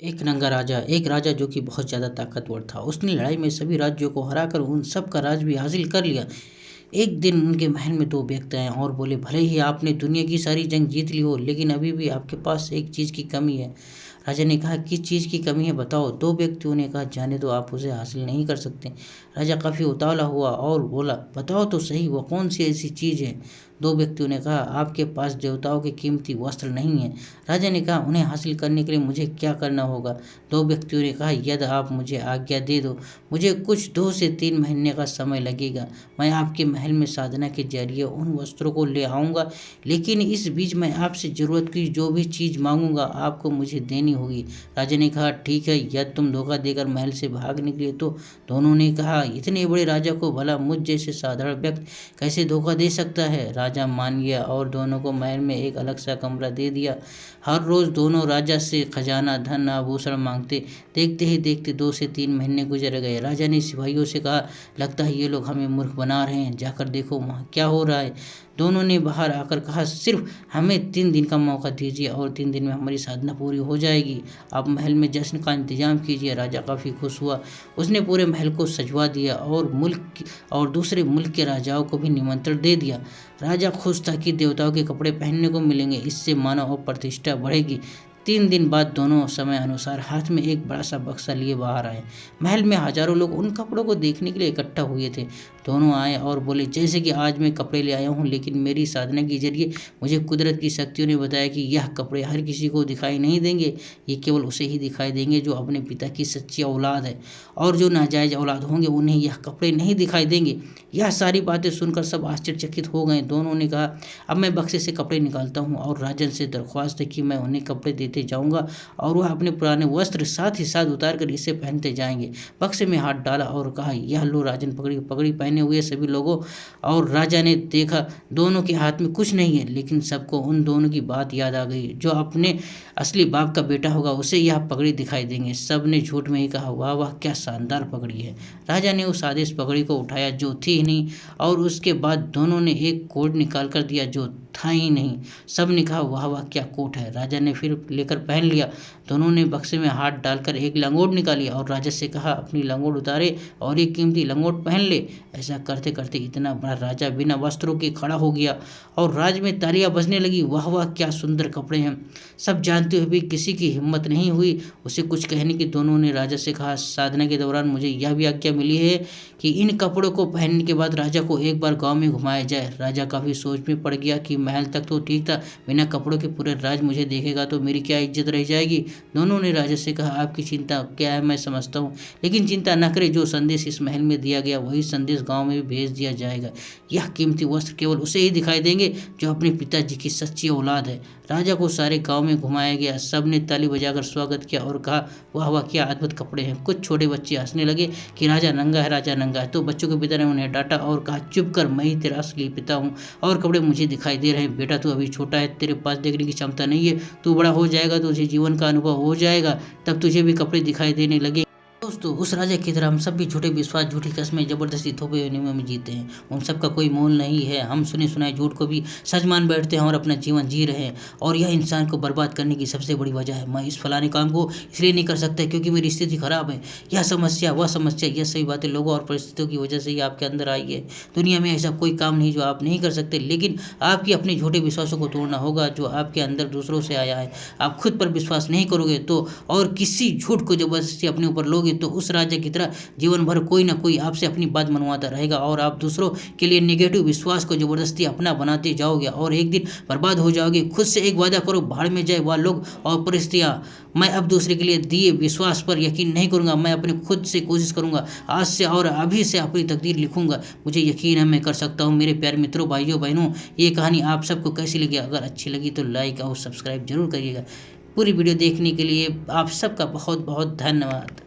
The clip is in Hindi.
एक राजा जो कि बहुत ज़्यादा ताकतवर था। उसने लड़ाई में सभी राज्यों को हराकर उन सब का राज भी हासिल कर लिया। एक दिन उनके महल में 2 व्यक्ति आए और बोले, भले ही आपने दुनिया की सारी जंग जीत ली हो, लेकिन अभी भी आपके पास एक चीज़ की कमी है। राजा ने कहा, किस चीज़ की कमी है बताओ। 2 व्यक्तियों ने कहा, जाने दो, आप उसे हासिल नहीं कर सकते। राजा काफ़ी उतावला हुआ और बोला, बताओ तो सही, वो कौन सी ऐसी चीज़ है। 2 व्यक्तियों ने कहा, आपके पास देवताओं के कीमती वस्त्र नहीं है। राजा ने कहा, उन्हें हासिल करने के लिए मुझे क्या करना होगा। 2 व्यक्तियों ने कहा, यदि आप मुझे आज्ञा दे दो, मुझे कुछ 2 से 3 महीने का समय लगेगा। मैं आपके महल में साधना के जरिए उन वस्त्रों को ले आऊँगा, लेकिन इस बीच मैं आपसे ज़रूरत की जो भी चीज़ मांगूंगा आपको मुझे देनी होगी। राजा ने कहा, ठीक है। यदि तुम धोखा देकर महल से भाग निकले तो। दोनों ने कहा, इतने बड़े राजा को भला मुझ जैसे साधारण व्यक्ति कैसे धोखा दे सकता है। राजा मान गया और दोनों को महल में एक अलग सा कमरा दे दिया। हर रोज़ दोनों राजा से खजाना, धन, आभूषण मांगते। देखते ही देखते 2 से 3 महीने गुजर गए। राजा ने सिपाहियों से कहा, लगता है ये लोग हमें मूर्ख बना रहे हैं, जाकर देखो वहाँ क्या हो रहा है। दोनों ने बाहर आकर कहा, सिर्फ हमें 3 दिन का मौका दीजिए और 3 दिन में हमारी साधना पूरी हो जाएगी। आप महल में जश्न का इंतजाम कीजिए। राजा काफ़ी खुश हुआ। उसने पूरे महल को सजवा दिया और दूसरे मुल्क के राजाओं को भी निमंत्रण दे दिया। राजा खुश था कि देवताओं के कपड़े पहनने को मिलेंगे, इससे मानव और प्रतिष्ठा बढ़ेगी। 3 दिन बाद दोनों समय अनुसार हाथ में एक बड़ा सा बक्सा लिए बाहर आए। महल में हजारों लोग उन कपड़ों को देखने के लिए इकट्ठा हुए थे। दोनों आए और बोले, जैसे कि आज मैं कपड़े ले आया हूँ, लेकिन मेरी साधना के जरिए मुझे कुदरत की शक्तियों ने बताया कि यह कपड़े हर किसी को दिखाई नहीं देंगे। ये केवल उसे ही दिखाई देंगे जो अपने पिता की सच्ची औलाद है, और जो नाजायज औलाद होंगे उन्हें यह कपड़े नहीं दिखाई देंगे। यह सारी बातें सुनकर सब आश्चर्यचकित हो गए। दोनों ने कहा, अब मैं बक्से से कपड़े निकालता हूँ और राजन से दरख्वास्त है कि मैं उन्हें कपड़े देते जाऊँगा और वह अपने पुराने वस्त्र साथ ही साथ उतार कर इसे पहनते जाएंगे। बक्से में हाथ डाला और कहा, यह लो। राजन पगड़ी पहने हुए सभी लोगों और राजा ने देखा दोनों के हाथ में कुछ नहीं है, लेकिन सबको उन दोनों की बात याद आ गई। जो अपने असली बाप का बेटा होगा उसे यह पगड़ी दिखाई देंगे। सब ने झूठ में ही कहा, वाह वाह, क्या शानदार पगड़ी है। राजा ने उस आदेश पगड़ी को उठाया जो थी ही नहीं, और उसके बाद दोनों ने एक कोट निकाल कर दिया जो था ही नहीं। सब ने कहा, वाह वाह, क्या कोट है। राजा ने फिर लेकर पहन लिया। दोनों ने बक्से में हाथ डालकर एक लंगोट निकाली और राजा से कहा, अपनी लंगोट उतारे और एक कीमती लंगोट पहन ले। ऐसा करते करते इतना बड़ा राजा बिना वस्त्रों के खड़ा हो गया और राज में तालियां बजने लगी। वाह वाह, क्या सुंदर कपड़े हैं। सब जानते हुए भी किसी की हिम्मत नहीं हुई उसे कुछ कहने की। दोनों ने राजा से कहा, साधना के दौरान मुझे यह भी आज्ञा मिली है कि इन कपड़ों को पहनने के बाद राजा को एक बार गांव में घुमाया जाए। राजा काफी सोच में पड़ गया कि महल तक तो ठीक था, बिना कपड़ों के पूरे राज मुझे देखेगा तो मेरी क्या इज्जत रह जाएगी। दोनों ने राजा से कहा, आपकी चिंता क्या है मैं समझता हूँ, लेकिन चिंता न करें, जो संदेश इस महल में दिया गया वही संदेश गांव में भी भेज दिया जाएगा। यह कीमती वस्त्र केवल उसे ही दिखाई देंगे जो अपने पिताजी की सच्ची औलाद है। राजा को सारे गांव में घुमाया गया। सब ने ताली बजाकर स्वागत किया और कहा, वाह वाह, क्या अद्भुत कपड़े हैं। कुछ छोटे बच्चे हंसने लगे कि राजा नंगा है, राजा नंगा है। तो बच्चों के पिता ने उन्हें डांटा और कहा, चुप कर, मैं ही तेरा असली पिता हूँ और कपड़े मुझे दिखाई दे रहे हैं। बेटा तू अभी छोटा है, तेरे पास देखने की क्षमता नहीं है। तू बड़ा हो जाएगा तो तुझे जीवन का अनुभव हो जाएगा, तब तुझे भी कपड़े दिखाई देने लगे। दोस्तों, उस राजा की तरह हम सब भी झूठे विश्वास, झूठी कस्में, जबरदस्ती थोपे हुए नियमों में जीते हैं। उन सब का कोई मोल नहीं है। हम सुने सुनाए झूठ को भी सच मान बैठते हैं और अपना जीवन जी रहे हैं, और यह इंसान को बर्बाद करने की सबसे बड़ी वजह है। मैं इस फलाने काम को इसलिए नहीं कर सकता क्योंकि मेरी स्थिति खराब है। यह समस्या, वह समस्या, यह सभी बातें लोगों और परिस्थितियों की वजह से ही आपके अंदर आई है। दुनिया में ऐसा कोई काम नहीं जो आप नहीं कर सकते, लेकिन आपकी अपने झूठे विश्वासों को तोड़ना होगा जो आपके अंदर दूसरों से आया है। आप खुद पर विश्वास नहीं करोगे तो और किसी झूठ को जबरदस्ती अपने ऊपर लोगे तो उस राजा की तरह जीवन भर कोई ना कोई आपसे अपनी बात मनवाता रहेगा, और आप दूसरों के लिए नेगेटिव विश्वास को जबरदस्ती अपना बनाते जाओगे और एक दिन बर्बाद हो जाओगे। खुद से एक वादा करो, भाड़ में जाए वह लोग और परिस्थितियां। मैं अब दूसरे के लिए दिए विश्वास पर यकीन नहीं करूंगा। मैं अपने खुद से कोशिश करूंगा। आज से और अभी से अपनी तकदीर लिखूंगा। मुझे यकीन है मैं कर सकता हूं। मेरे प्यारे मित्रों, भाइयों बहनों, ये कहानी आप सबको कैसी लगी? अगर अच्छी लगी तो लाइक और सब्सक्राइब जरूर करिएगा। पूरी वीडियो देखने के लिए आप सबका बहुत बहुत धन्यवाद।